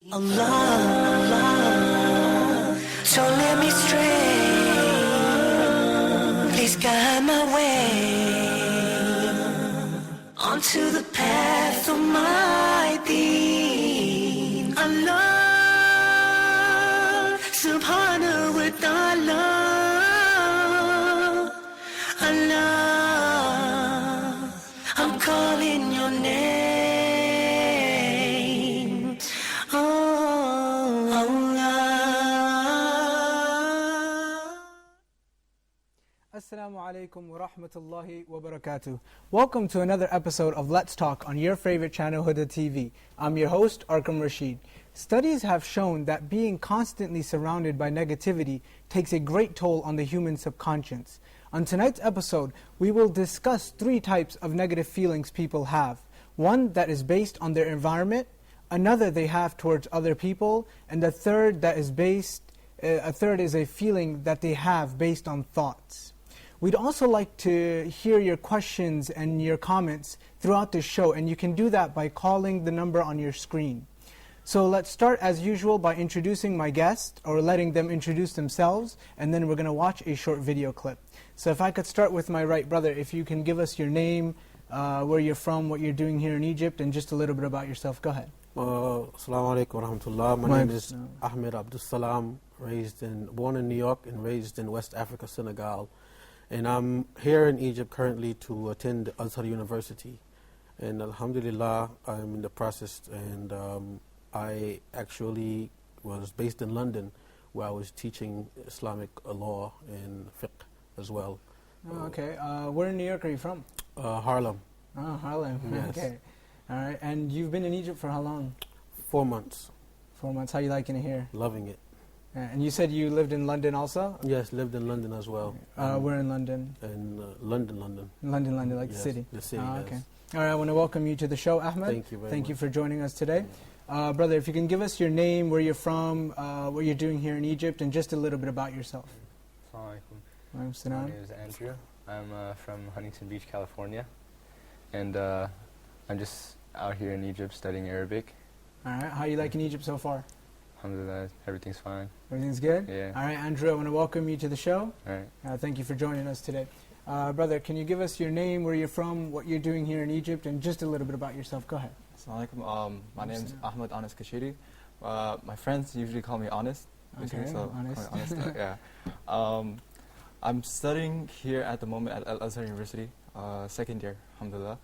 Allah, don't let me stray. Please guide my way onto the path of my deen. Allah, subhanahu wa ta'ala. Allah, I'm calling your name. Assalamu alaikum wa rahmatullahi wa barakatuh. Welcome to another episode of Let's Talk on your favorite channel, Huda TV. I'm your host, Arqam Rashid. Studies have shown that being constantly surrounded by negativity takes a great toll on the human subconscious. On tonight's episode, we will discuss 3 types of negative feelings people have. One that is based on their environment, another they have towards other people, and a third is a feeling that they have based on thoughts. We'd also like to hear your questions and your comments throughout the show, and you can do that by calling the number on your screen. So let's start as usual by introducing my guest, or letting them introduce themselves, and then we're going to watch a short video clip. So if I could start with my right brother, if you can give us your name, where you're from, what you're doing here in Egypt, and just a little bit about yourself. Go ahead. Assalamu alaikum wa rahmatullah. My name is Ahmed Abdus Salam, born in New York and raised in West Africa, Senegal. And I'm here in Egypt currently to attend Azhar University. And alhamdulillah, I'm in the process, and I actually was based in London, where I was teaching Islamic law and fiqh as well. Oh, okay. Where in New York are you from? Harlem. Oh, Harlem. Yes. Okay. All right. And you've been in Egypt for how long? 4 months. 4 months. How you liking it here? Loving it. And you said you lived in London also? Yes, lived in London as well. Where in London? In London. London, like yes, the city? The city, okay. yes. All right, I want to welcome you to the show, Ahmed. Thank you very much. Thank you for joining us today. Brother, if you can give us your name, where you're from, what you're doing here in Egypt, and just a little bit about yourself. Assalamu alaikum. My name is Andrew. I'm from Huntington Beach, California. And I'm just out here in Egypt studying Arabic. All right, how you liking Egypt so far? Alhamdulillah, everything's fine. Everything's good? Yeah. All right, Andrew, I want to welcome you to the show. All right. Thank you for joining us today. Brother, can you give us your name, where you're from, what you're doing here in Egypt, and just a little bit about yourself? Go ahead. Assalamu alaikum. My name is Ahmed Anas Kashiri. My friends usually call me Honest. Okay, so Honest. Honest, yeah. I'm studying here at the moment at Al-Azhar University, second year, alhamdulillah.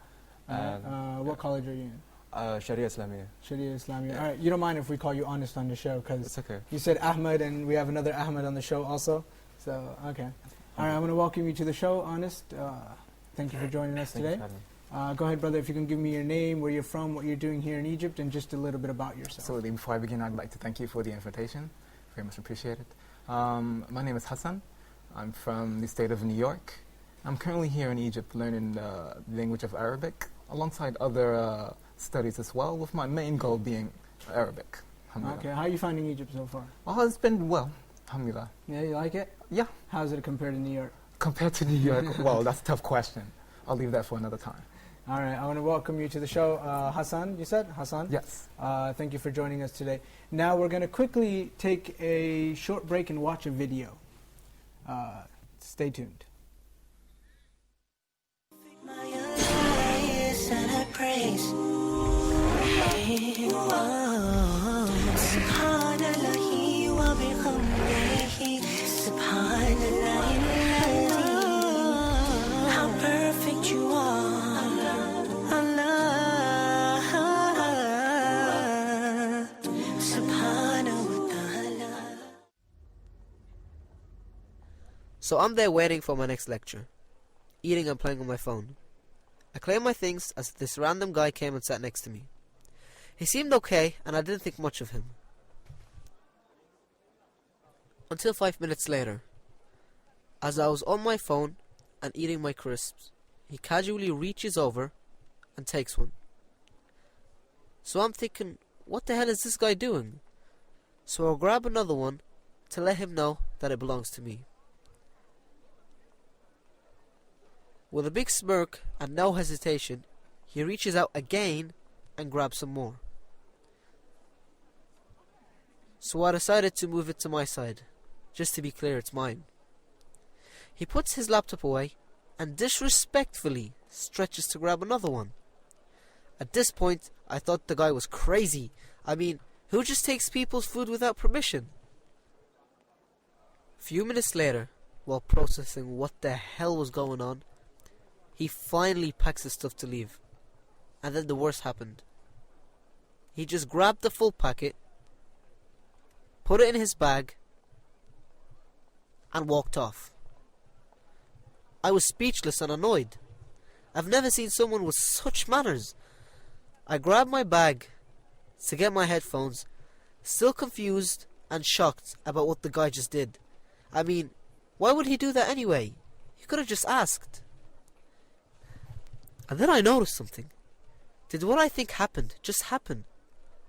What college are you in? Sharia Islamiyya. Sharia Islamiyya. Yeah. All right, you don't mind if we call you Honest on the show, because It's okay. you said Ahmed, and we have another Ahmed on the show also. So, okay. All right, I'm going to welcome you to the show, Honest. Thank you for joining us today. Go ahead, brother, if you can give me your name, where you're from, what you're doing here in Egypt, and just a little bit about yourself. So before I begin, I'd like to thank you for the invitation. Very much appreciated. My name is Hassan. I'm from the state of New York. I'm currently here in Egypt learning the language of Arabic, alongside other studies as well, with my main goal being Arabic. Okay, how are you finding Egypt so far? Oh, it's been well, alhamdulillah. Yeah, you like it? Yeah. How's it compared to New York? Compared to New York, well, that's a tough question. I'll leave that for another time. All right, I want to welcome you to the show. Hassan, you said? Hassan? Yes. Thank you for joining us today. Now we're going to quickly take a short break and watch a video. Stay tuned. How perfect you are, Allah, subhanahu wa ta'ala. So I'm there waiting for my next lecture, eating and playing on my phone. I clear my things as this random guy came and sat next to me. He seemed okay, and I didn't think much of him. Until 5 minutes later, as I was on my phone and eating my crisps, he casually reaches over and takes one. So I'm thinking, what the hell is this guy doing? So I'll grab another one to let him know that it belongs to me. With a big smirk and no hesitation, he reaches out again and grabs some more. So I decided to move it to my side. Just to be clear, it's mine. He puts his laptop away and disrespectfully stretches to grab another one. At this point, I thought the guy was crazy. I mean, who just takes people's food without permission? A few minutes later, while processing what the hell was going on, he finally packs his stuff to leave. And then the worst happened. He just grabbed the full packet, put it in his bag, and walked off. I was speechless and annoyed. I've never seen someone with such manners. I grabbed my bag to get my headphones, still confused and shocked about what the guy just did. I mean, why would he do that anyway? He could have just asked. And then I noticed something. Did what I think happened just happen?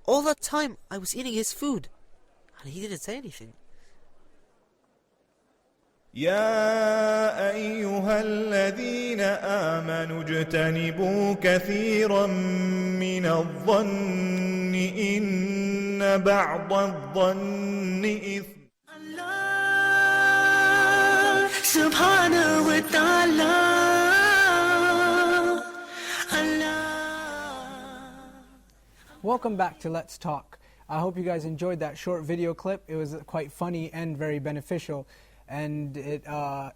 All that time I was eating his food, and he didn't say anything. يا أيها الذين آمنوا اجتنبوا كثيرا من الظن إن بعض الظن إثم Allah subhanahu wa ta'ala. Allah. Welcome back to Let's Talk. I hope you guys enjoyed that short video clip. It was quite funny and very beneficial. And it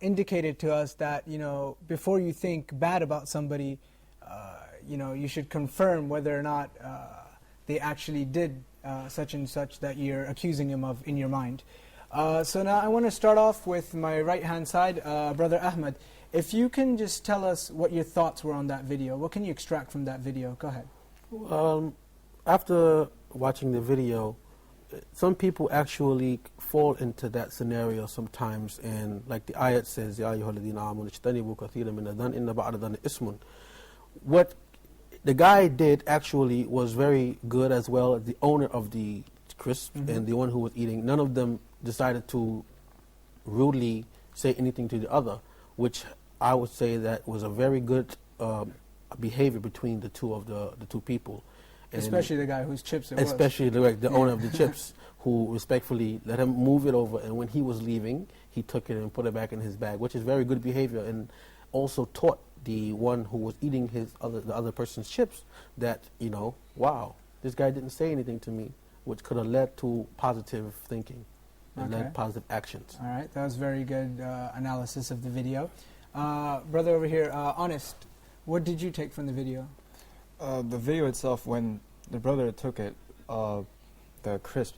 indicated to us that, before you think bad about somebody, you should confirm whether or not they actually did such and such that you're accusing him of in your mind. So now I want to start off with my right-hand side, Brother Ahmed. If you can just tell us what your thoughts were on that video. What can you extract from that video? Go ahead. After watching the video, some people actually fall into that scenario sometimes, and like the ayat says, Ya ayyuhalladhina amanu ijtanibu kathiran min adh-dhanni inna ba'da dhanni ismun. What the guy did actually was very good, as well as the owner of the crisp and the one who was eating. None of them decided to rudely say anything to the other, which I would say that was a very good behavior between the two people. And especially the guy whose chips it was. Especially the owner of the chips, who respectfully let him move it over, and when he was leaving, he took it and put it back in his bag, which is very good behavior, and also taught the one who was eating the other person's chips that, wow, this guy didn't say anything to me, which could have led to positive thinking and led positive actions. All right, that was very good analysis of the video. Brother over here, Honest, what did you take from the video? The video itself, when the brother took it, the crisp,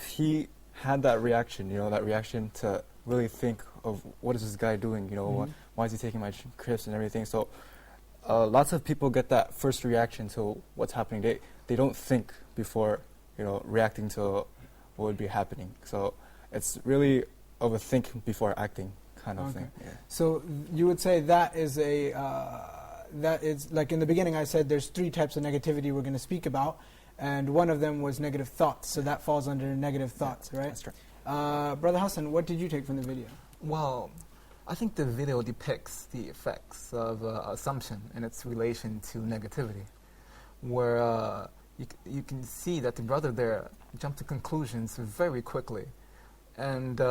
he had that reaction, that reaction to really think of what is this guy doing, why is he taking my crisps and everything. So lots of people get that first reaction to what's happening. They don't think before, reacting to what would be happening. So it's really of a think before acting kind of thing. Yeah. So you would say that is that is, like in the beginning I said there's 3 types of negativity we're going to speak about, and one of them was negative thoughts, so that falls under negative thoughts, right? That's right. Brother Hassan, what did you take from the video? Well, I think the video depicts the effects of assumption and its relation to negativity, where you can see that the brother there jumped to conclusions very quickly, and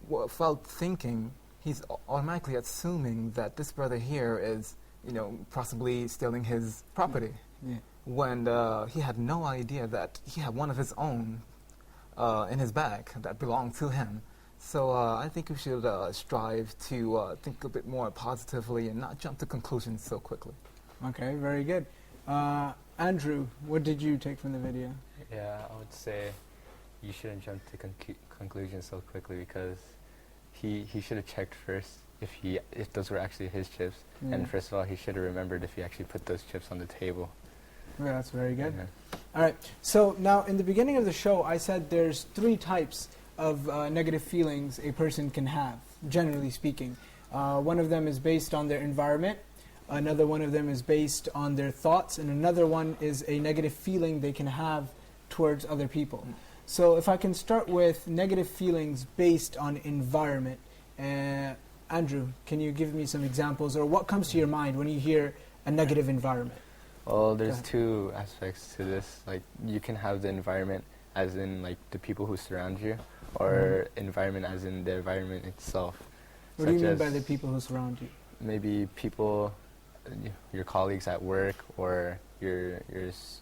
without thinking, he's automatically assuming that this brother here is possibly stealing his property, when he had no idea that he had one of his own in his bag that belonged to him. So I think we should strive to think a bit more positively and not jump to conclusions so quickly. Okay, very good. Andrew, what did you take from the video? Yeah, I would say you shouldn't jump to conclusions so quickly, because he should have checked first if those were actually his chips. And first of all, he should have remembered if he actually put those chips on the table. Yeah, that's very good. All right, so now in the beginning of the show I said there's 3 types of negative feelings a person can have, generally speaking. One of them is based on their environment, another one of them is based on their thoughts, and another one is a negative feeling they can have towards other people. So if I can start with negative feelings based on environment, Andrew, can you give me some examples, or what comes to your mind when you hear a negative environment? Well, there's 2 aspects to this. Like, you can have the environment as in like the people who surround you, or environment as in the environment itself. What do you such mean by as the people who surround you? maybe people, your colleagues at work, or you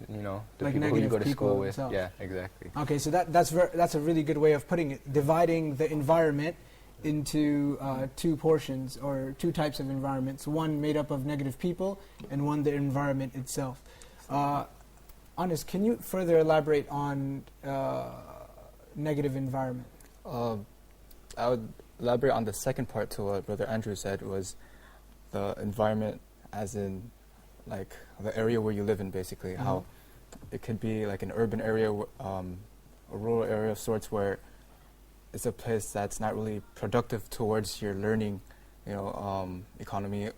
know, the Like people who you negative go to people school with. themselves. Yeah, exactly. Okay, so that's a really good way of putting it, dividing the environment into two portions or two types of environments, one made up of negative people and one the environment itself. Anis, can you further elaborate on negative environment? I would elaborate on the second part to what Brother Andrew said, was the environment as in like the area where you live in, basically. How it could be like an urban area, a rural area of sorts, where it's a place that's not really productive towards your learning, economy.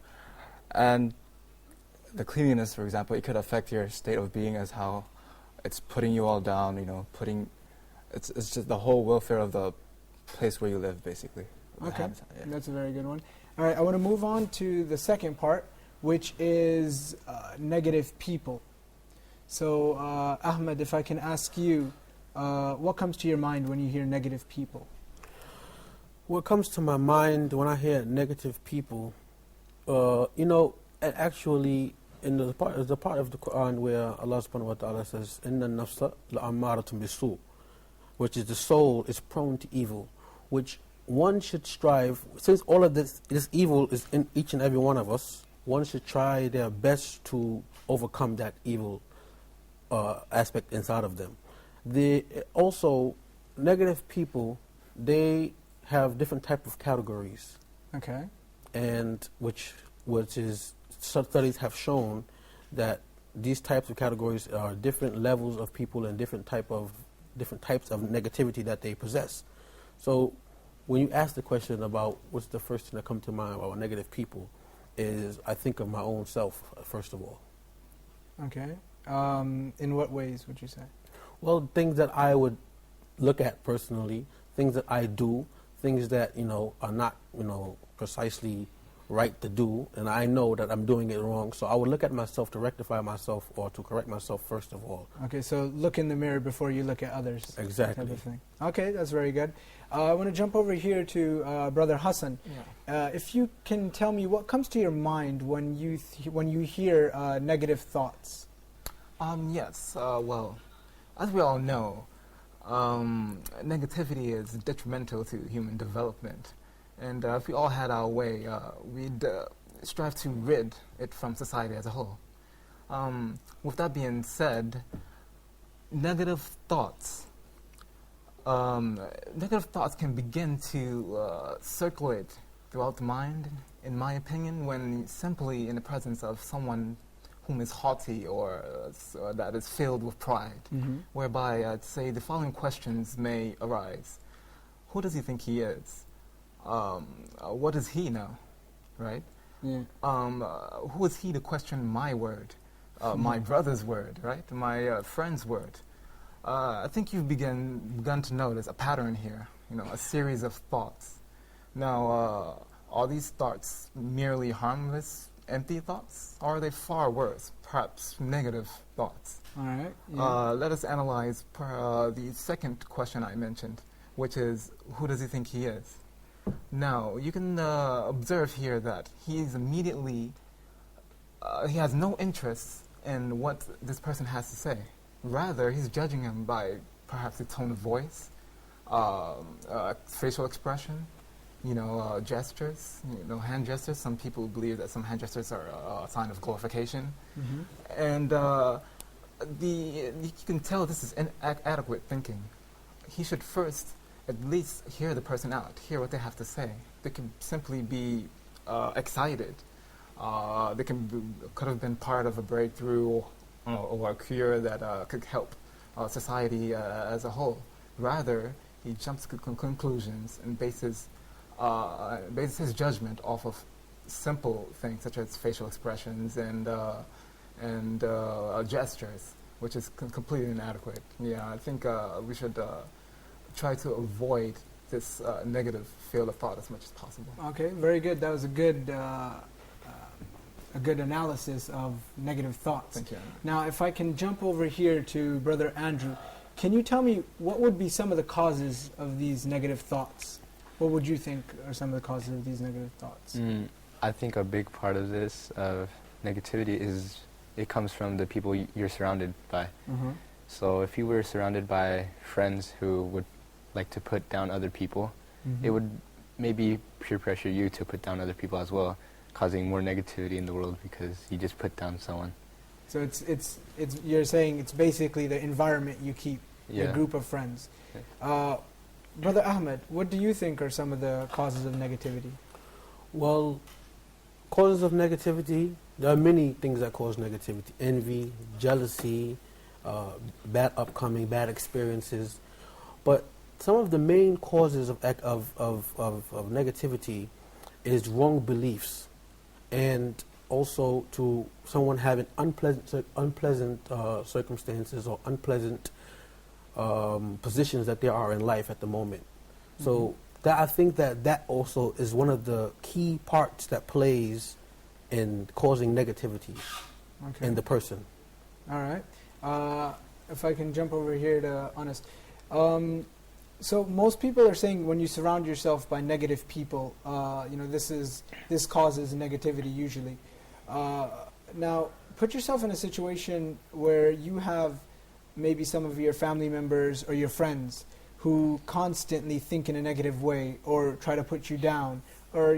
And the cleanliness, for example, it could affect your state of being, as how it's putting you all down, it's just the whole welfare of the place where you live, basically. Okay, that's a very good one. All right, I want to move on to the second part, which is negative people. So, Ahmed, if I can ask you, what comes to your mind when you hear negative people? What comes to my mind when I hear negative people, actually, there's a part of the Quran where Allah subhanahu wa ta'ala says, "Inna nafsa la'ammaratun bisu'," which is the soul is prone to evil, which one should strive, since all of this evil is in each and every one of us, one should try their best to overcome that evil aspect inside of them. Also, negative people, they have different type of categories. Okay. And which is, some studies have shown that these types of categories are different levels of people and different types of negativity that they possess. So when you ask the question about what's the first thing that comes to mind about negative people, is I think of my own self, first of all. Okay. In what ways would you say? Well, things that I would look at personally, things that I do, things that, are not, precisely right to do, and I know that I'm doing it wrong. So I would look at myself to rectify myself or to correct myself first of all. Okay, so look in the mirror before you look at others. Exactly. Type of thing. Okay, that's very good. I want to jump over here to Brother Hassan. Yeah. If you can tell me what comes to your mind when you hear negative thoughts. Yes. Well, as we all know, negativity is detrimental to human development. And if we all had our way, we'd strive to rid it from society as a whole. With that being said, negative thoughts can begin to circulate throughout the mind, in my opinion, when simply in the presence of someone whom is haughty or that is filled with pride, whereby I'd say the following questions may arise. Who does he think he is? What does he know, right? Yeah. Who is he to question my word, my brother's word, right? My friend's word? I think you've begun to notice a pattern here, a series of thoughts. Now, are these thoughts merely harmless, empty thoughts, or are they far worse, perhaps negative thoughts? All right. Yeah. Let us analyze the second question I mentioned, which is, who does he think he is? Now, you can observe here that he's immediately, he has no interest in what this person has to say. Rather, he's judging him by perhaps the tone of voice, facial expression, gestures, hand gestures. Some people believe that some hand gestures are a sign of glorification. And you can tell this is inadequate thinking. He should first at least hear the person out, hear what they have to say. They can simply be excited. They could have been part of a breakthrough or a cure that could help society as a whole. Rather, he jumps to conclusions and bases his judgment off of simple things such as facial expressions and gestures, which is completely inadequate. Yeah, I think we should try to avoid this negative field of thought as much as possible. Okay, very good. That was a good analysis of negative thoughts. Thank you. Now, if I can jump over here to Brother Andrew, Can you tell me what would be some of the causes of these negative thoughts? What would you think are some of the causes of these negative thoughts? I think a big part of this, of negativity, is it comes from the people you're surrounded by. So if you were surrounded by friends who would like to put down other people, it would maybe peer pressure you to put down other people as well, causing more negativity in the world because you just put down someone. So it's you're saying it's basically the environment you keep, the group of friends. Brother Ahmed, what do you think are some of the causes of negativity? Well, causes of negativity, there are many things that cause negativity. Envy, jealousy, bad upcoming, bad experiences. But some of the main causes of negativity is wrong beliefs, and also to someone having unpleasant circumstances or unpleasant positions that they are in life at the moment. So I think that also is one of the key parts that plays in causing negativity in the person. All right. If I can jump over here to Honest. So most people are saying when you surround yourself by negative people, this causes negativity usually. Now, put yourself in a situation where you have maybe some of your family members or your friends who constantly think in a negative way or try to put you down, or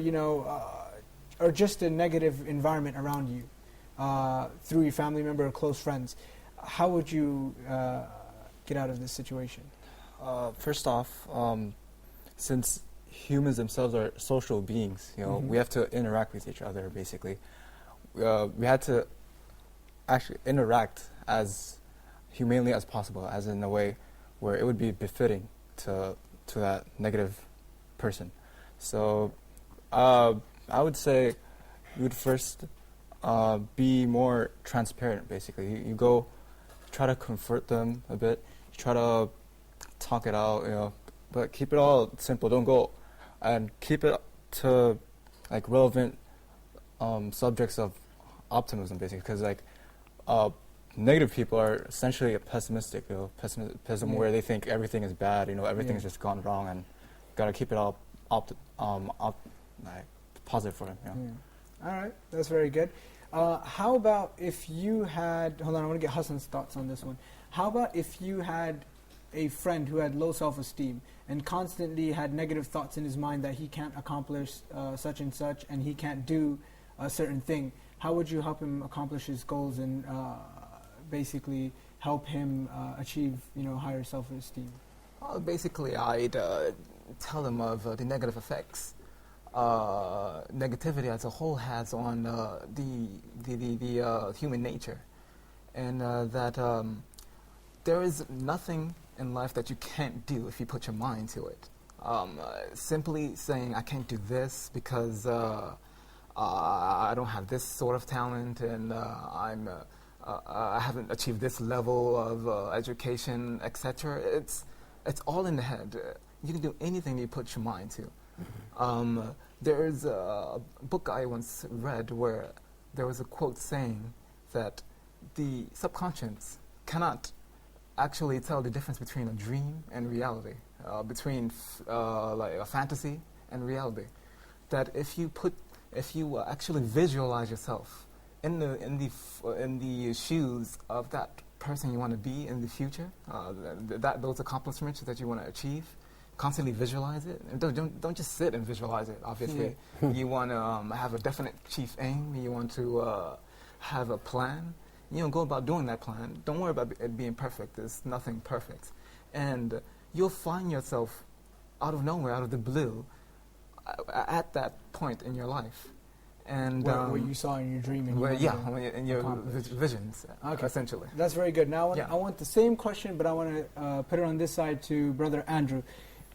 or just a negative environment around you through your family member or close friends. How would you get out of this situation? First off, since humans themselves are social beings, we have to interact with each other. Basically, we had to actually interact as humanely as possible, as in a way where it would be befitting to that negative person. So, I would say you would first be more transparent. Basically, you go try to comfort them a bit. You try to talk it out, but keep it all simple. Don't go and keep it to like relevant subjects of optimism, basically, because negative people are essentially pessimistic. Pessimism where they think everything is bad. Everything's just gone wrong, and gotta keep it all positive for them. All right, that's very good. How about if you had? Hold on, I want to get Hassan's thoughts on this one. How about if you had a friend who had low self-esteem and constantly had negative thoughts in his mind that he can't accomplish such and such, and he can't do a certain thing? How would you help him accomplish his goals and basically help him achieve higher self-esteem? Basically, I'd tell him of the negative effects negativity as a whole has on the human nature, and that there is nothing in life that you can't do if you put your mind to it. Simply saying I can't do this because I don't have this sort of talent, and I haven't achieved this level of education, etc. It's all in the head. You can do anything you put your mind to. There's a book I once read where there was a quote saying that the subconscious cannot actually tell the difference between a dream and reality, between like a fantasy and reality. That if you actually visualize yourself in the shoes of that person you want to be in the future, those accomplishments that you want to achieve, constantly visualize it. And don't just sit and visualize it. Obviously, you want to have a definite chief aim. You want to have a plan. Go about doing that plan. Don't worry about it being perfect. There's nothing perfect. And you'll find yourself out of nowhere, out of the blue, at that point in your life. And what you saw in your dream. In your visions, essentially. That's very good. Now I want the same question, but I want to put it on this side to Brother Andrew.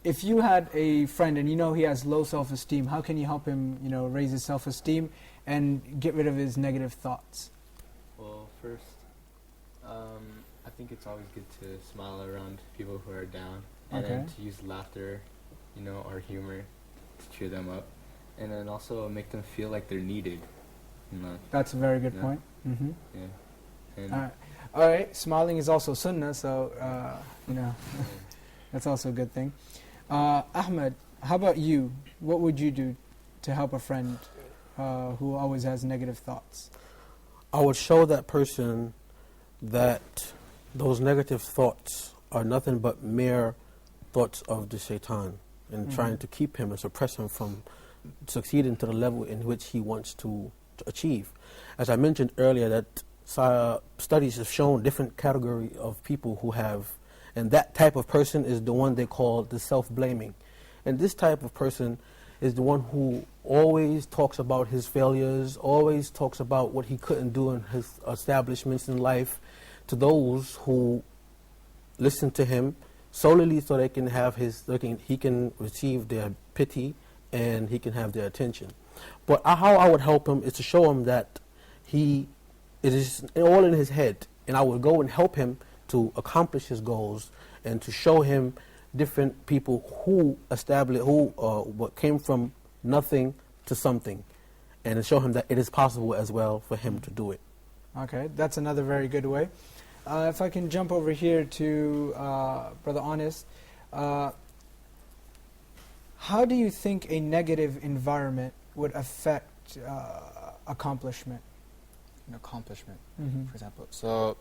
If you had a friend and he has low self-esteem, how can you help him, raise his self-esteem and get rid of his negative thoughts? Well, first, I think it's always good to smile around people who are down, and then to use laughter, or humor to cheer them up, and then also make them feel like they're needed. That's a very good point. Mm-hmm. Yeah. And All right, smiling is also sunnah, so, that's also a good thing. Ahmed, how about you? What would you do to help a friend who always has negative thoughts? I would show that person that those negative thoughts are nothing but mere thoughts of the shaitan, and trying to keep him and suppress him from succeeding to the level in which he wants to achieve. As I mentioned earlier, that studies have shown different category of people who have, and that type of person is the one they call the self-blaming. And this type of person is the one who always talks about his failures, always talks about what he couldn't do in his establishments in life, to those who listen to him solely so they can have he can receive their pity and he can have their attention. But how I would help him is to show him that it is all in his head, and I would go and help him to accomplish his goals and to show him different people who what came from nothing to something, and to show him that it is possible as well for him to do it. Okay, that's another very good way. If I can jump over here to Brother Honest, how do you think a negative environment would affect accomplishment? An accomplishment, Mm-hmm. for example. So,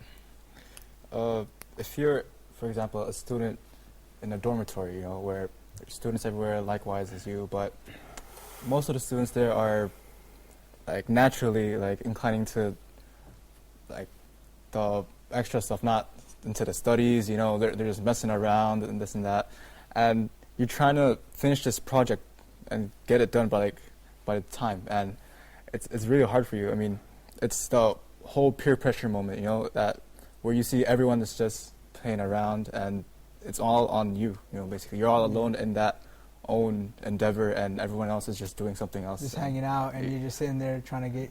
if you're, for example, a student in a dormitory, where there's students everywhere likewise as you, but most of the students there are like naturally like inclining to like the extra stuff, not into the studies, they're just messing around and this and that, and you're trying to finish this project and get it done by the time, and it's really hard for you. I mean, it's the whole peer pressure moment, that where you see everyone is just playing around and it's all on you, basically. You're all alone in that own endeavor and everyone else is just doing something else. Just hanging out and you're just sitting there trying to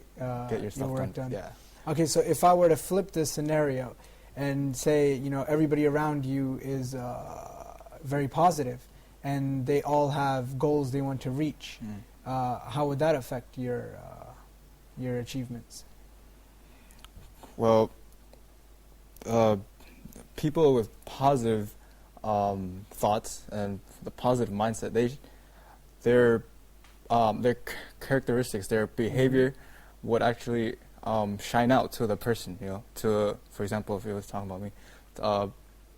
get your stuff work done. Yeah. Okay, so if I were to flip this scenario and say, everybody around you is very positive and they all have goals they want to reach, how would that affect your achievements? Well, people with positive thoughts and the positive mindset, their characteristics, their behavior would actually shine out to the person, to, for example, if you was talking about me,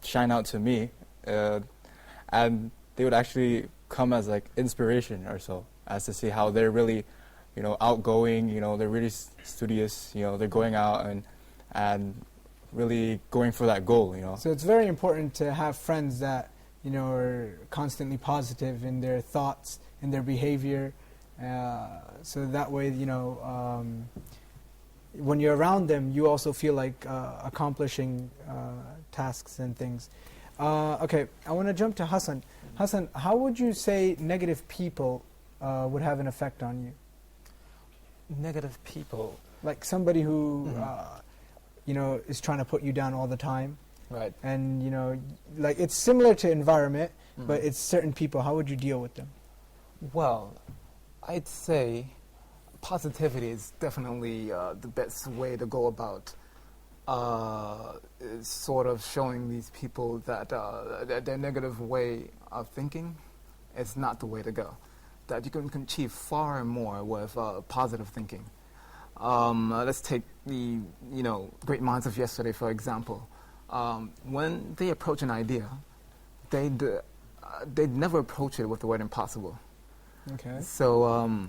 shine out to me, and they would actually come as like inspiration or so, as to see how they're really, outgoing, they're really studious, they're going out and really going for that goal, So it's very important to have friends that, are constantly positive in their thoughts, in their behavior, so that way, when you're around them, you also feel like accomplishing tasks and things. Okay, I want to jump to Hassan. Hassan, how would you say negative people would have an effect on you? Negative people. Like somebody who, is trying to put you down all the time. Right. And, like it's similar to environment, but it's certain people. How would you deal with them? Well, I'd say positivity is definitely the best way to go about sort of showing these people that their negative way of thinking is not the way to go. That you can achieve far more with positive thinking. Let's take the great minds of yesterday, for example. When they approach an idea, they'd never approach it with the word impossible. Okay. So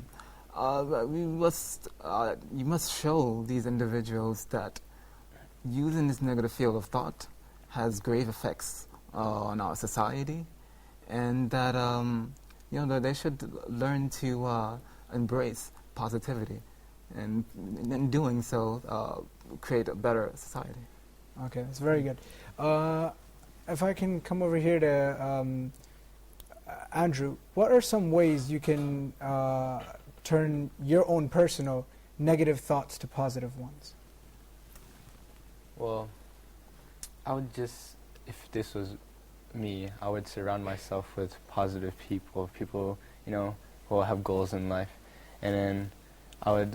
you must show these individuals that using this negative field of thought has grave effects on our society, and that that they should learn to embrace positivity, and in doing so, create a better society. Okay, that's very good. If I can come over here to Andrew, what are some ways you can turn your own personal negative thoughts to positive ones? Well, I would just, if this was me, I would surround myself with positive people, who have goals in life. And then I would,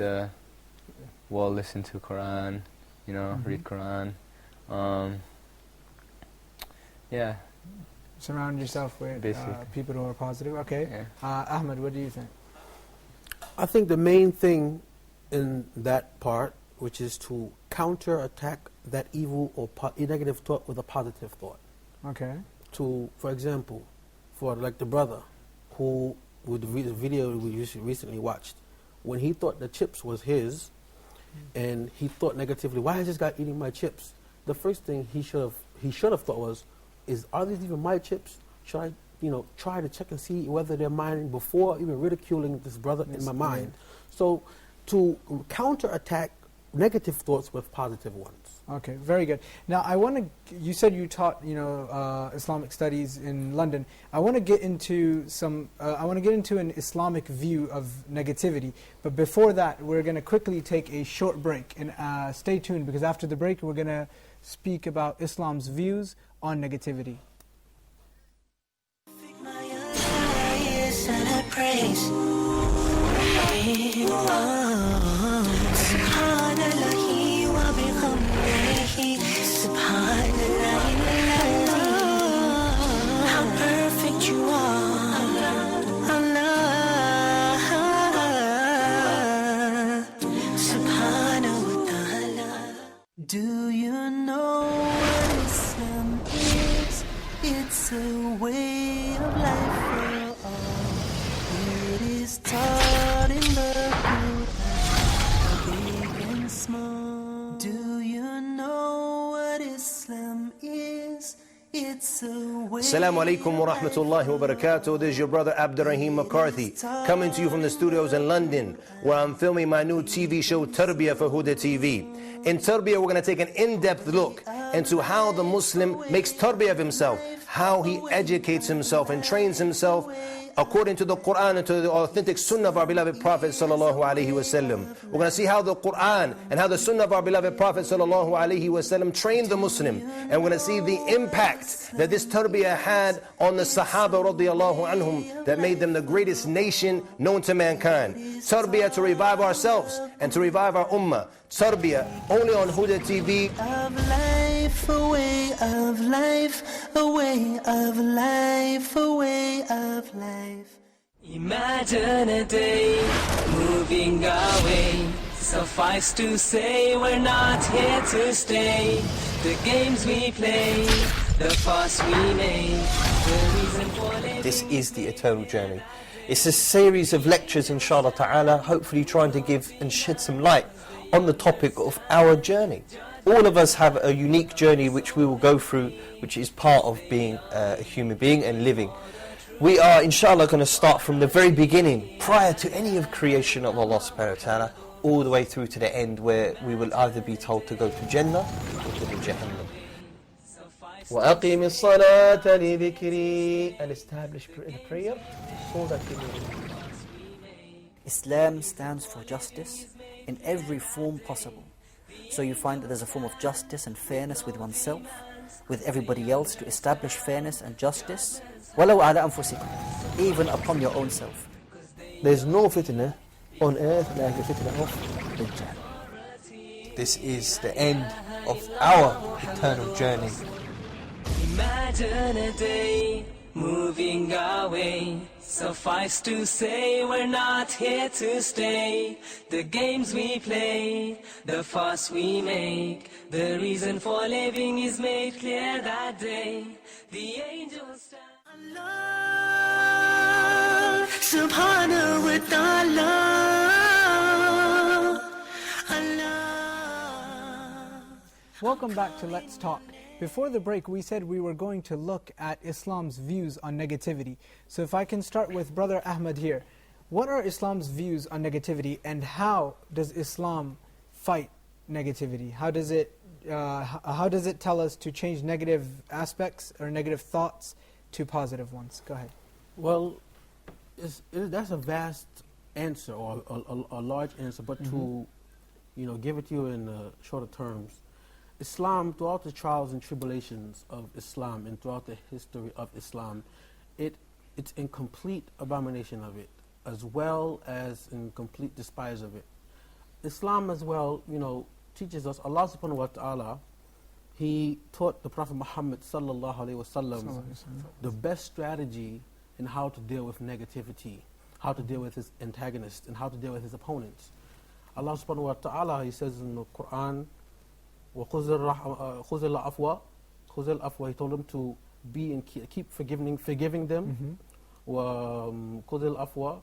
listen to Quran, read Quran, Yeah. Surround yourself with people who are positive. Okay. Yeah. Ahmed, what do you think? I think the main thing in that part, which is to counter-attack that evil or negative thought with a positive thought. Okay. For example, for like the brother who, with the video we recently watched, when he thought the chips was his, and he thought negatively, why is this guy eating my chips? The first thing he should have thought was, are these even my chips? Should I, try to check and see whether they're mine before even ridiculing this brother in my mind? So, to counterattack negative thoughts with positive ones. Okay, very good. Now, you said you taught, Islamic studies in London. I want to get into an Islamic view of negativity. But before that, we're going to quickly take a short break. And stay tuned, because after the break, we're going to speak about Islam's views on negativity. How perfect you are, Allah, subhanahu wa ta'ala. Do you know what Islam is? It's a way of life for all. It is taught in the Quran, big and small. Do you know what Islam is? It's a way. Assalamu alaikum wa rahmatullahi wa barakatuh. This is your brother Abdurrahim McCarthy, coming to you from the studios in London, where I'm filming my new TV show Tarbiyah for Huda TV. In Tarbiyah, we're going to take an in-depth look into how the Muslim makes tarbiyah of himself, how he educates himself and trains himself according to the Quran and to the authentic Sunnah of our beloved Prophet sallallahu alaihi wasallam. We're going to see how the Quran and how the Sunnah of our beloved Prophet sallallahu alaihi wasallam trained the Muslim, and we're going to see the impact that this tarbiyah had on the Sahaba radiyallahu anhum, that made them the greatest nation known to mankind. Tarbiyah to revive ourselves and to revive our ummah. Tarbiyah only on Huda TV. Of life, a way of life, a way of life, a way of life. Imagine a day moving away. Suffice to say, we're not here to stay. The games we play, the fuss we make, the reason for living. This is the eternal journey. It's a series of lectures, inshallah ta'ala, hopefully trying to give and shed some light on the topic of our journey. All of us have a unique journey which we will go through, which is part of being a human being and living. We are, inshallah, going to start from the very beginning, prior to any of creation of Allah subhanahu wa ta'ala, all the way through to the end, where we will either be told to go to Jannah or to the Jahannam. وَأَقِيمِ الصَّلَاةَ لِذِكْرِي, and establish the prayer so that we will. Islam stands for justice in every form possible. So you find that there's a form of justice and fairness with oneself, with everybody else, to establish fairness and justice, وَلَوْ عَلَى أَنفُسِكُمْ, even upon your own self. There's no fitna on earth like the fitna of Dajjal. This is the end of our eternal journey. Imagine a day moving away. Suffice to say, we're not here to stay. The games we play, the fuss we make, the reason for living is made clear that day. The angels stand. Allah, subhanahu wa ta'ala. Allah. Welcome back to Let's Talk. Before the break, we said we were going to look at Islam's views on negativity. So if I can start with Brother Ahmed here. What are Islam's views on negativity, and how does Islam fight negativity? How does it tell us to change negative aspects or negative thoughts to positive ones? Go ahead. Well, that's a vast answer, or a large answer, but to give it to you in shorter terms. Islam, throughout the trials and tribulations of Islam and throughout the history of Islam, it's in complete abomination of it, as well as in complete despise of it. Islam as well, teaches us, Allah subhanahu wa ta'ala, he taught the Prophet Muhammad sallallahu alaihi wasallam the best strategy in how to deal with negativity, how to deal with his antagonists, and how to deal with his opponents. Allah subhanahu wa ta'ala, He says in the Quran, وَخُذِ الْعَفْوَ خُذِ الْعَفْوَ. He told them to be and keep forgiving them. وَخُذِ الْعَفْوَ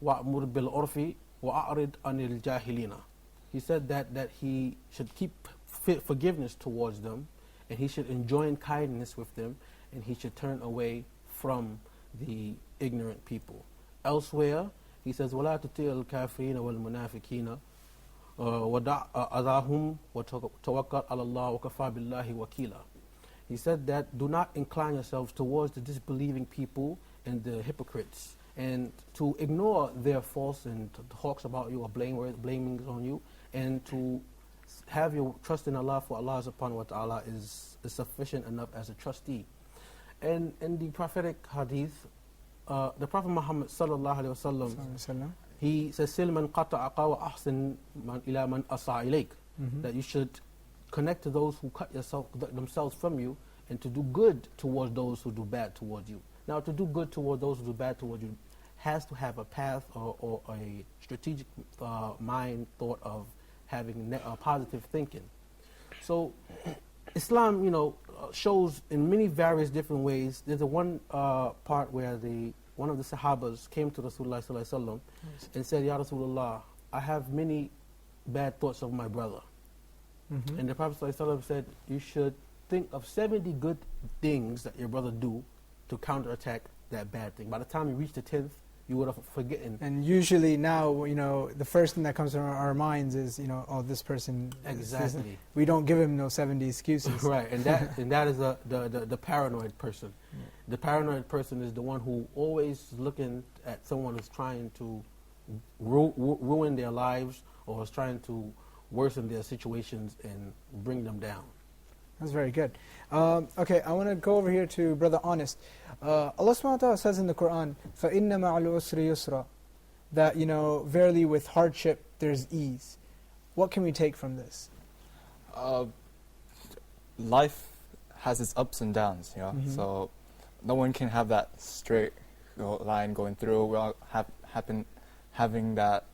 وَأْمُرْ بِالْعُرْفِ وَأَعْرِضْ عَنِ الْجَاهِلِينَ. He said that he should keep forgiveness towards them, and he should enjoin kindness with them, and he should turn away from the ignorant people. Elsewhere, he says, وَلَا تُطِيعِ الْكَافِرِينَ وَالْمُنَافِقِينَ وَدَعْ أَذَاهُمْ وَتَوَكَّلْ عَلَى اللَّهِ وَكَفَى بِاللَّهِ وَكِيلًا. He said that do not incline yourselves towards the disbelieving people and the hypocrites, and to ignore their faults and talks about you or blamings on you, and to have your trust in Allah, for Allah subhanahu wa ta'ala is sufficient enough as a trustee. And in the prophetic hadith, the Prophet Muhammad sallallahu alaihi wasallam, he says, "Sil man qata'aka wa ahsin ila man asa ilayk." That you should connect to those who cut themselves from you, and to do good towards those who do bad towards you. Now, to do good towards those who do bad towards you has to have a path or a strategic mind thought of having positive thinking. So, Islam, shows in many various different ways. There's a one part where one of the Sahabas came to Rasulullah sallallahu alaihi wasallam and said, "Ya Rasulullah, I have many bad thoughts of my brother." And the Prophet sallallahu alaihi wasallam said, "You should think of 70 good things that your brother do to counterattack that bad thing. By the time you reach the 10th, you would have forgotten." And usually now, the first thing that comes to our minds is, this person. Exactly. We don't give him no 70 excuses. Right, and that is the paranoid person. The paranoid person is the one who always is looking at someone who's trying to ruin their lives, or is trying to worsen their situations and bring them down. That's very good. Okay, I want to go over here to Brother Honest. Allah subhanahu wa ta'ala says in the Quran, فَإِنَّ مَعَ الْعُسْرِ يُسْرًا, that, verily with hardship there's ease. What can we take from this? Life has its ups and downs, so no one can have that straight line going through. We all having that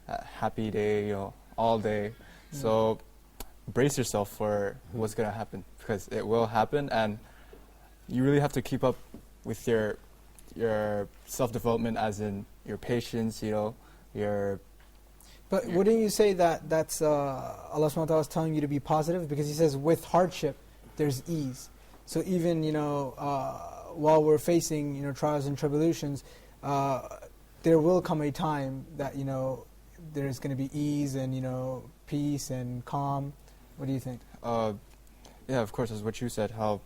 happy day, all day. So brace yourself for what's going to happen, because it will happen, and you really have to keep up with your self-development, as in your patience, your... But wouldn't you say that that's Allah subhanahu wa ta'ala is telling you to be positive? Because He says with hardship there's ease. So even while we're facing trials and tribulations, there will come a time that there's going to be ease and peace and calm. What do you think? Yeah, of course, as what you said, how,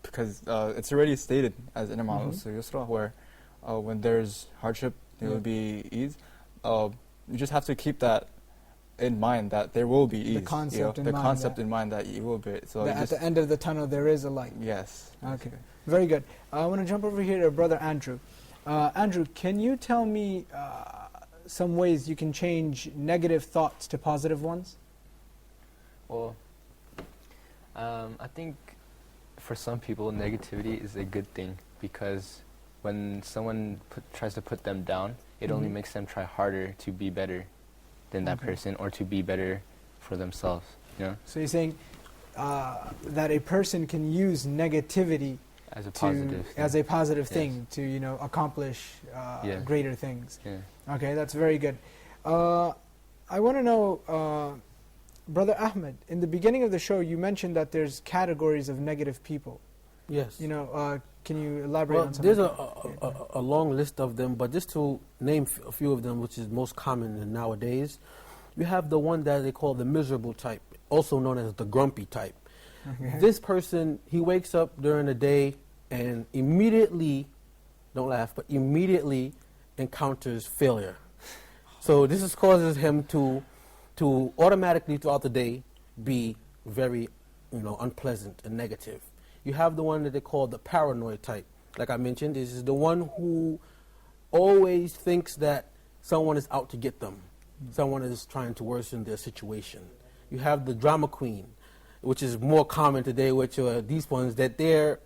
because it's already stated as in Yusra, where when there's hardship, there will be ease. You just have to keep that in mind, that there will be ease. The concept in mind that you will be. So at the end of the tunnel, there is a light. Yes. Okay. Very good. I want to jump over here to Brother Andrew. Andrew, can you tell me some ways you can change negative thoughts to positive ones? Well, I think for some people, negativity is a good thing, because when someone tries to put them down, it only makes them try harder to be better than that person, or to be better for themselves. So you're saying that a person can use negativity as a positive thing to accomplish greater things. Yeah. Okay, that's very good. I want to know, Brother Ahmed, in the beginning of the show you mentioned that there's categories of negative people. Yes. Can you elaborate on some? There's a long list of them, but just to name a few of them, which is most common nowadays, you have the one that they call the miserable type, also known as the grumpy type. Okay. This person, he wakes up during the day and immediately, don't laugh, but immediately encounters failure. So this causes him to automatically throughout the day be very, unpleasant and negative. You have the one that they call the paranoid type. Like I mentioned, this is the one who always thinks that someone is out to get them. Someone is trying to worsen their situation. You have the drama queen, which is more common today, which are these ones that their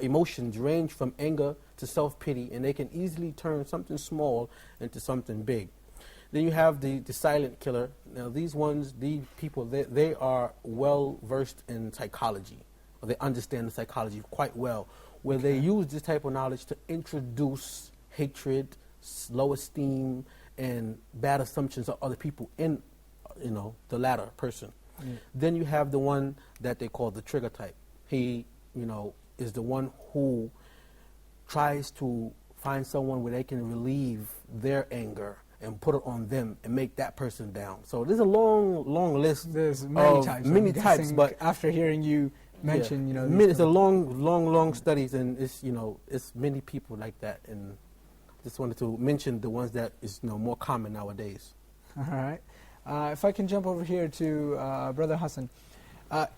emotions range from anger to self-pity, and they can easily turn something small into something big. Then you have the silent killer. Now these people, they are well versed in psychology, or they understand the psychology quite well, where they use this type of knowledge to introduce hatred, low esteem, and bad assumptions of other people in, the latter person. Then you have the one that they call the trigger type. He, is the one who tries to find someone where they can relieve their anger and put it on them and make that person down. So there's a long list. There's many types, but after hearing you mention, it's a long studies, and it's many people like that, and just wanted to mention the ones that is more common nowadays. All right. If I can jump over here to Brother Hassan,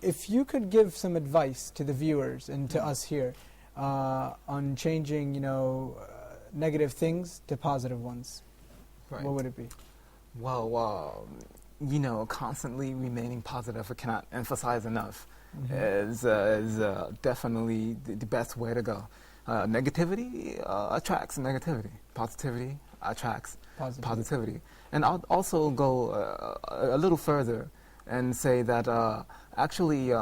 if you could give some advice to the viewers and to us here on changing, negative things to positive ones. Right. What would it be? Well, constantly remaining positive, I cannot emphasize enough, is definitely the best way to go. Negativity attracts negativity. Positivity attracts positivity. And I'll also go a little further and say that actually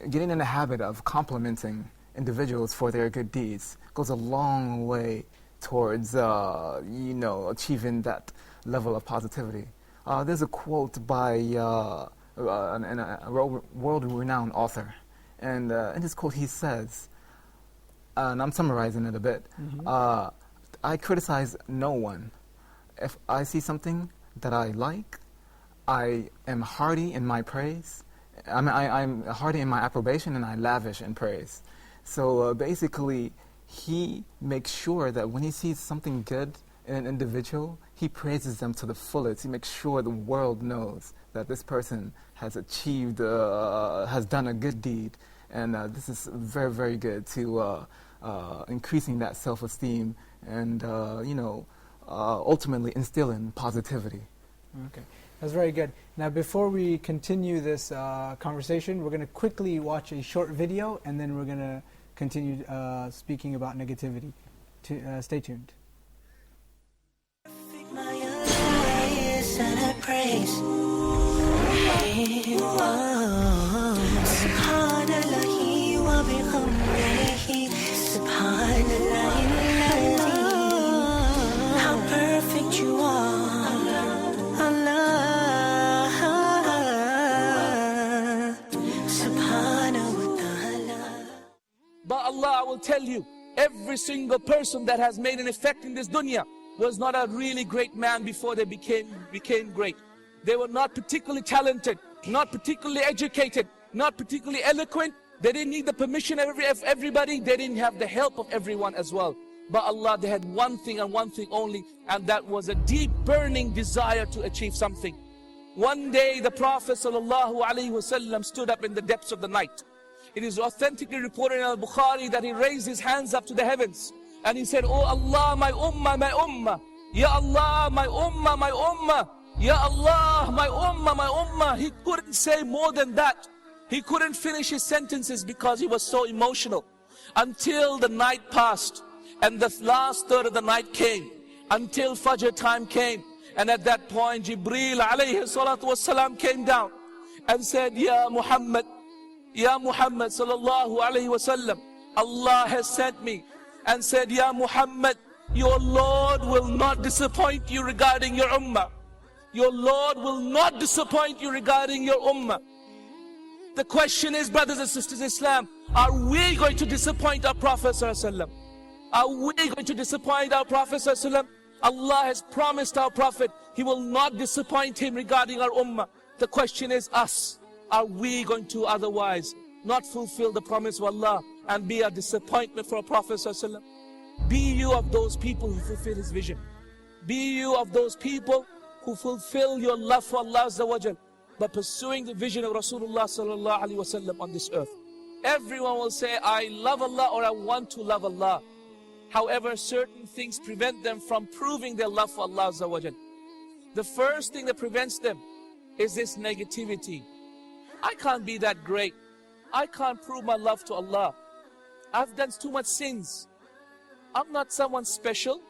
getting in the habit of complimenting individuals for their good deeds goes a long way towards achieving that level of positivity. There's a quote by a world-renowned author, and in this quote he says, and I'm summarizing it a bit, I criticize no one. If I see something that I like, I am hearty in my praise. I'm hearty in my approbation, and I lavish in praise. So basically, he makes sure that when he sees something good in an individual, he praises them to the fullest. He makes sure the world knows that this person has achieved, has done a good deed. And this is very, very good to increasing that self-esteem and, ultimately instilling positivity. Okay, that's very good. Now, before we continue this conversation, we're going to quickly watch a short video, and then we're going to continue speaking about negativity. Stay tuned. How perfect you are, Allah, subhanahu wa ta'ala. But Allah, I will tell you, every single person that has made an effect in this dunya was not a really great man before they became great. They were not particularly talented, not particularly educated, not particularly eloquent. They didn't need the permission of everybody. They didn't have the help of everyone as well. But Allah, they had one thing and one thing only, and that was a deep burning desire to achieve something. One day the Prophet ﷺ stood up in the depths of the night. It is authentically reported in Al-Bukhari that he raised his hands up to the heavens and he said, "Oh Allah, my ummah, my ummah. Ya Allah, my ummah, my ummah. Ya Allah, my ummah, my ummah." He couldn't say more than that. He couldn't finish his sentences because he was so emotional. Until the night passed and the last third of the night came, until Fajr time came. And at that point, Jibreel alayhi salatu wasalam came down and said, Ya Muhammad sallallahu alayhi wasallam, Allah has sent me and said, Ya Muhammad, your Lord will not disappoint you regarding your ummah. Your Lord will not disappoint you regarding your ummah. The question is, brothers and sisters in Islam, are we going to disappoint our Prophet sallallahu alaihi wasallam? Are we going to disappoint our Prophet sallallahu alaihi wasallam? Allah has promised our Prophet, He will not disappoint him regarding our ummah. The question is us. Are we going to otherwise not fulfill the promise of Allah and be a disappointment for our Prophet ﷺ? Be you of those people who fulfill His vision. Be you of those people who fulfill your love for Allah Azza wa Jal by pursuing the vision of Rasulullah sallallahu alaihi wasallam on this earth. Everyone will say, I love Allah or I want to love Allah. However, certain things prevent them from proving their love for Allah Azza wa Jal. The first thing that prevents them is this negativity. I can't be that great. I can't prove my love to Allah. I've done too much sins. I'm not someone special.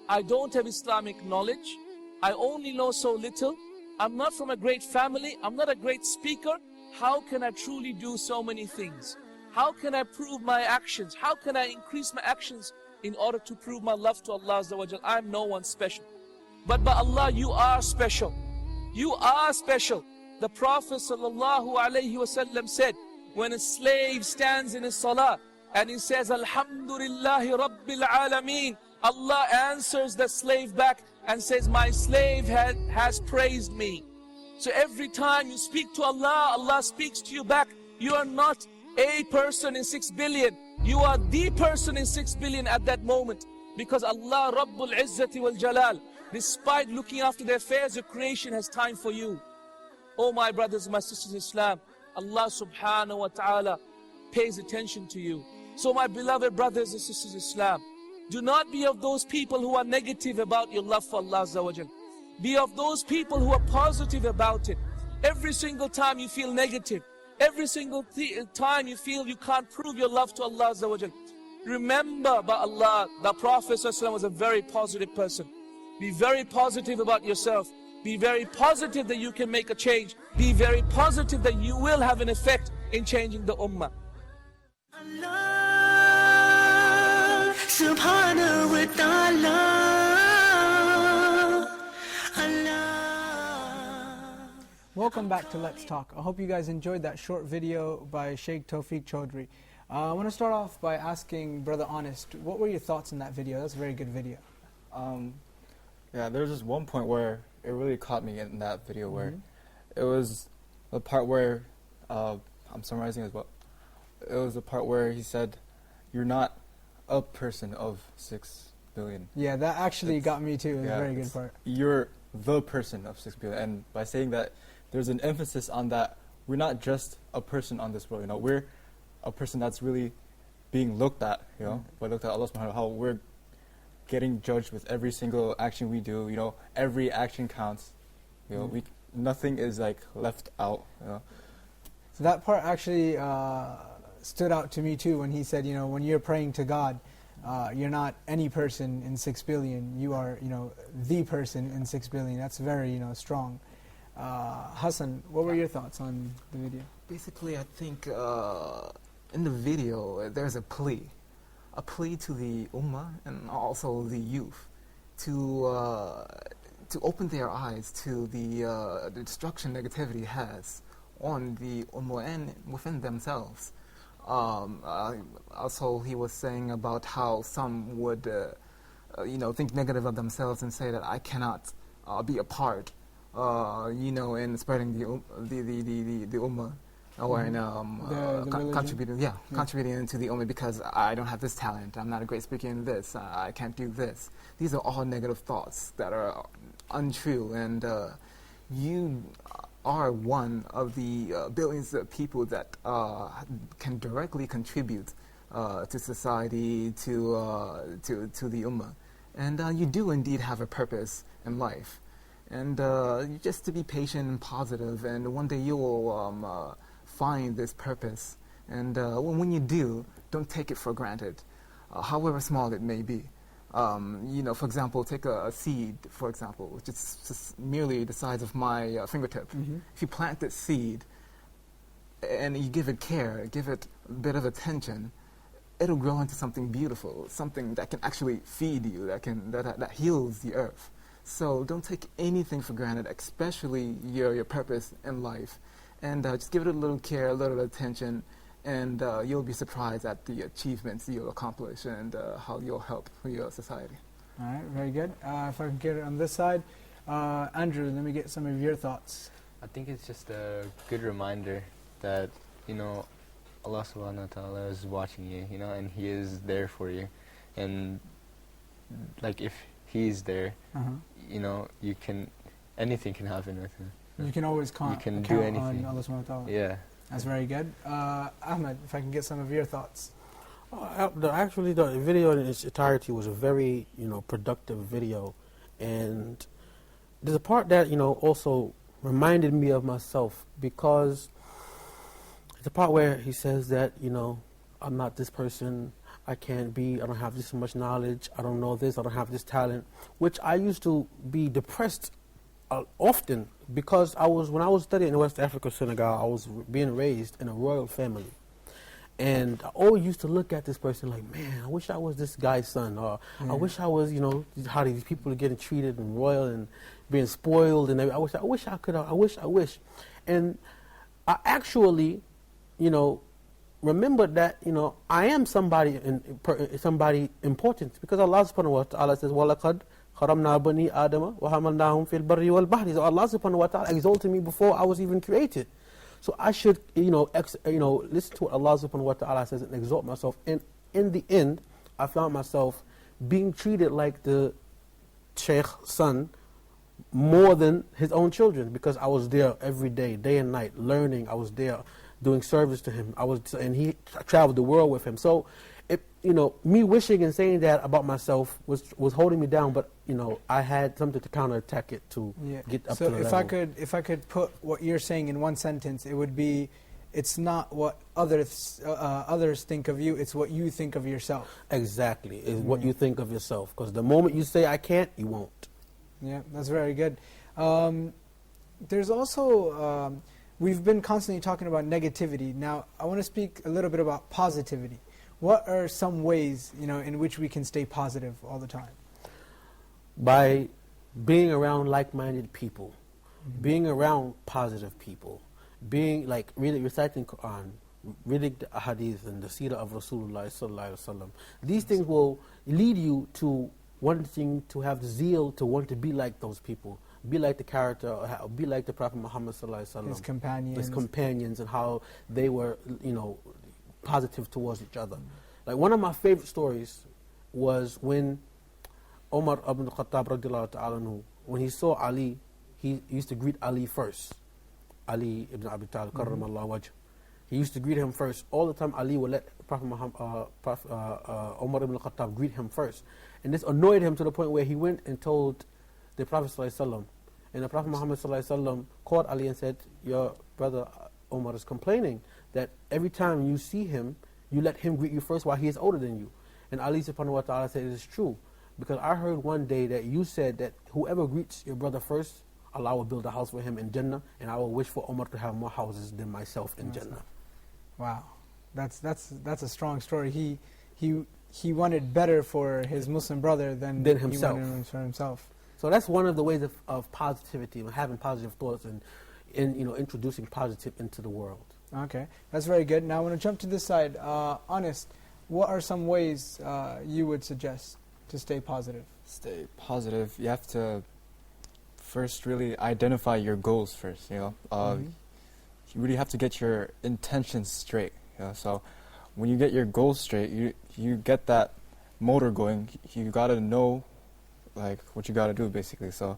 I don't have Islamic knowledge. I only know so little. I'm not from a great family. I'm not a great speaker. How can I truly do so many things? How can I prove my actions? How can I increase my actions in order to prove my love to Allah Azza wa Jal? I'm no one special. But by Allah, you are special. You are special. The Prophet ﷺ said, when a slave stands in his salah and he says, Alhamdulillahi Rabbil Alameen, Allah answers the slave back and says, my slave has praised me. So every time you speak to Allah, Allah speaks to you back. You are not a person in 6 billion. You are the person in 6 billion at that moment. Because Allah Rabbul Izzati wal Jalal, despite looking after the affairs of creation, has time for you. Oh my brothers and my sisters in Islam, Allah subhanahu wa ta'ala pays attention to you. So my beloved brothers and sisters in Islam, do not be of those people who are negative about your love for Allah Azza wa Jal. Be of those people who are positive about it. Every single time you feel negative, every single time you feel you can't prove your love to Allah Azza wa Jal, remember by Allah, the Prophet ﷺ was a very positive person. Be very positive about yourself. Be very positive that you can make a change. Be very positive that you will have an effect in changing the ummah. Allah subhanahu wa ta'ala. Allah. Welcome back to Let's Talk. I hope you guys enjoyed that short video by Sheikh Tawfiq Chaudhry. I want to start off by asking Brother Honest, what were your thoughts on that video? That's a very good video. Yeah, there was just one point where it really caught me in that video where it was the part where, I'm summarizing as well, it was the part where he said, you're not a person of 6 billion. Yeah, that actually got me too. It was a very good part. You're the person of 6 billion. And by saying that, there's an emphasis on that we're not just a person on this world, you know, we're a person that's really being looked at, you know, by looked at Allah subhanahu wa ta'ala, how we're getting judged with every single action we do, you know, every action counts, you know, nothing is like left out, you know. So that part actually stood out to me too when he said, you know, when you're praying to God, you're not any person in 6 billion, you are, you know, the person in 6 billion. That's very, you know, strong. Hassan, what were your thoughts on the video? Basically, I think in the video there's a plea to the ummah and also the youth to open their eyes to the destruction negativity has on the ummah and within themselves. Also, he was saying about how some would, you know, think negative of themselves and say that I cannot be a part, you know, in spreading the ummah. Or in contributing into the ummah because I don't have this talent, I'm not a great speaker in this, I can't do this. These are all negative thoughts that are untrue, and you are one of the billions of people that can directly contribute to society, to the ummah. And you do indeed have a purpose in life. And just to be patient and positive, and one day you will find this purpose, and when you do, don't take it for granted, however small it may be. You know, for example, take a seed, for example, which is just merely the size of my fingertip. If you plant this seed and you give it care, give it a bit of attention, it'll grow into something beautiful, something that can actually feed you, that heals the earth. So don't take anything for granted, especially your purpose in life. And just give it a little care, a little attention, and you'll be surprised at the achievements you'll accomplish and how you'll help your society. All right, very good. If I can get it on this side. Andrew, let me get some of your thoughts. I think it's just a good reminder that, you know, Allah subhanahu wa ta'ala is watching you, you know, and He is there for you. And, like, if He's there, you know, anything can happen with Him. You can always count do on anything. Allah subhanahu wa ta'ala. Yeah. That's very good. Ahmed, if I can get some of your thoughts. Actually, the video in its entirety was a very, you know, productive video. And there's a part that, you know, also reminded me of myself, because the part where he says that, you know, I'm not this person, I don't have this much knowledge, I don't know this, I don't have this talent, which I used to be depressed often, because when I was studying in West Africa, Senegal, I was being raised in a royal family. And I always used to look at this person like, man, I wish I was this guy's son, or I wish I was, you know, how these people are getting treated in royal and being spoiled, and I wish I could, I wish. And I actually, you know, remember that, you know, I am somebody important, because Allah subhanahu wa ta'ala says, وَلَقَدْ خَرَمْنَا بَنِي آدَمَ وَحَمَلْنَاهُمْ فِي الْبَرِّ وَالْبَحْرِ. So Allah subhanahu wa ta'ala exalted me before I was even created. So I should, you know, listen to what Allah subhanahu wa ta'ala says and exalt myself. And in the end, I found myself being treated like the Sheikh's son more than his own children, because I was there every day and night, learning. I was there doing service to him. And he traveled the world with him. So, you know, me wishing and saying that about myself was holding me down, but, you know, I had something to counterattack it to get up to the level. So if I could put what you're saying in one sentence, it would be, it's not what others think of you, it's what you think of yourself. Exactly, it's what you think of yourself. Because the moment you say, I can't, you won't. Yeah, that's very good. There's also, we've been constantly talking about negativity. Now, I want to speak a little bit about positivity. What are some ways, you know, in which we can stay positive all the time? By being around like-minded people, being around positive people, being like reciting Quran, reading the hadith and the seerah of Rasulullah sallallahu alaihi wasallam. These things will lead you to wanting to have the zeal to want to be like those people, be like the character, be like the Prophet Muhammad sallallahu alaihi wasallam, his companions, and how they were, you know, positive towards each other. Like one of my favorite stories was when Omar ibn Khattab radiallahu ta'ala anhu, when he saw Ali, he used to greet Ali first. Ali ibn Abi Talib karramallahu wajh. He used to greet him first. All the time Ali would let Prophet Omar ibn Khattab greet him first. And this annoyed him to the point where he went and told the Prophet sallallahu alaihi wasallam. And the Prophet Muhammad sallallahu alaihi wasallam called Ali and said, your brother Omar is complaining that every time you see him, you let him greet you first while he is older than you. And Ali subhanahu wa ta'ala said, it is true. Because I heard one day that you said that whoever greets your brother first, Allah will build a house for him in Jannah, and I will wish for Omar to have more houses than myself in Jannah. Wow, that's a strong story. He wanted better for his Muslim brother than himself. He wanted for himself. So that's one of the ways of positivity, having positive thoughts and you know, introducing positive into the world. Okay, that's very good. Now I want to jump to this side. Honest, what are some ways you would suggest to stay positive? Stay positive. You have to first really identify your goals first. You know, you really have to get your intentions straight. You know? So when you get your goals straight, you get that motor going. You gotta know like what you gotta do basically. So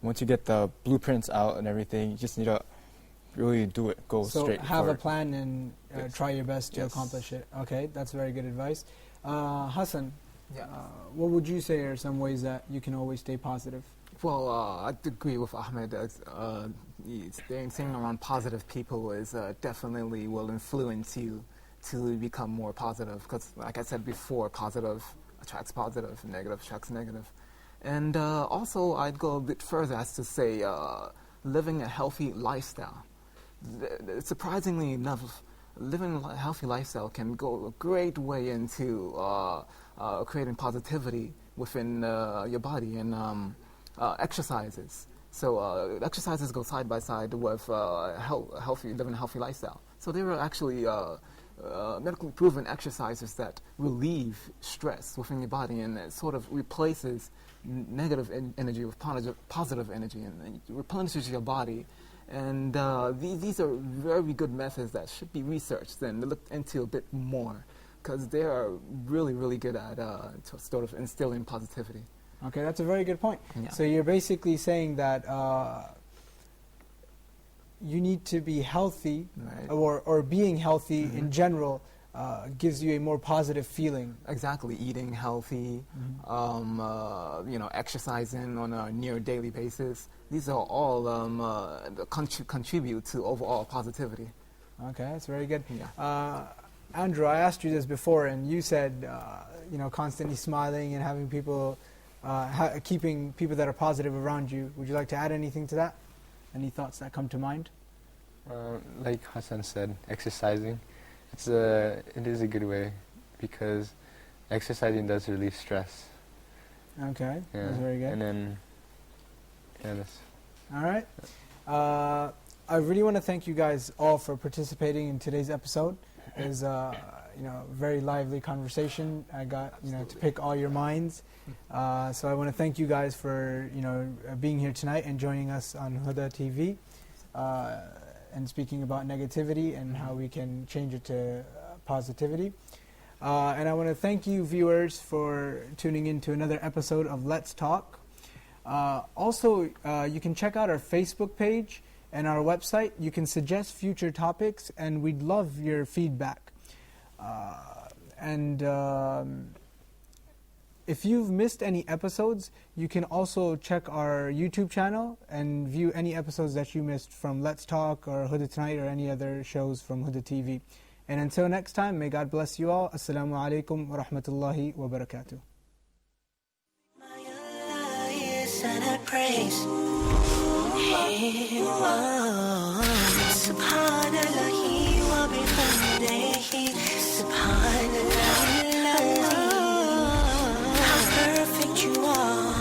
once you get the blueprints out and everything, you just need to really do it. Go straight. So have a plan and try your best to accomplish it. Okay, that's very good advice. Hassan, what would you say are some ways that you can always stay positive? Well, I agree with Ahmed. Staying around positive people is definitely will influence you to become more positive. Because, like I said before, positive attracts positive, negative attracts negative. And also, I'd go a bit further as to say, living a healthy lifestyle. Surprisingly enough, living a healthy lifestyle can go a great way into creating positivity within your body, and exercises. So exercises go side by side with living a healthy lifestyle. So there are actually medically proven exercises that relieve stress within your body, and it sort of replaces negative energy with positive energy, and replenishes your body. And these are very good methods that should be researched and looked into a bit more, because they are really, really good at sort of instilling positivity. Okay, that's a very good point. Yeah. So you're basically saying that you need to be healthy, or being healthy in general, gives you a more positive feeling. Exactly, eating healthy, exercising on a near daily basis. These are all contribute to overall positivity. Okay, that's very good. Yeah. Andrew, I asked you this before, and you said, constantly smiling and having people, keeping people that are positive around you. Would you like to add anything to that? Any thoughts that come to mind? Like Hassan said, exercising. It is a good way because exercising does relieve stress. Okay, Yeah. that's very good. And then, that's. All right. I really want to thank you guys all for participating in today's episode. It was very lively conversation. I got to pick all your minds. So I want to thank you guys for being here tonight and joining us on Huda TV and speaking about negativity and how we can change it to positivity. And I want to thank you viewers for tuning in to another episode of Let's Talk. Also, you can check out our Facebook page and our website. You can suggest future topics, and we'd love your feedback. If you've missed any episodes, you can also check our YouTube channel and view any episodes that you missed from Let's Talk or Huda Tonight or any other shows from Huda TV. And until next time, may God bless you all. Assalamu alaikum wa rahmatullahi wa barakatuh. And I praise Subhanallah wa bihamdihi Subhanallah, how perfect you are,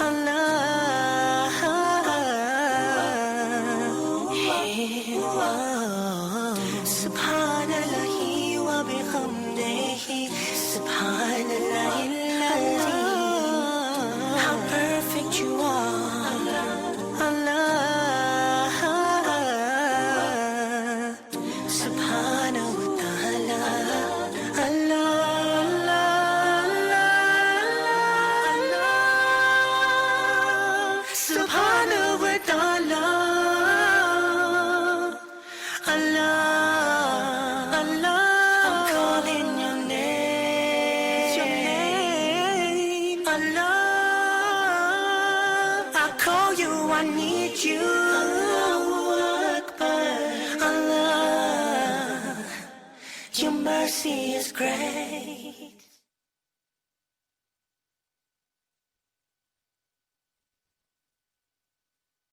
Allah. Subhanallah wa bihamdihi Subhanallah, you are, Allah, Subhanahu wa Ta'ala, Allah, Subhanahu wa Ta'ala, Allah, I'm calling your name, Allah. I need you, Allahu Akbar, Allah, your mercy is great.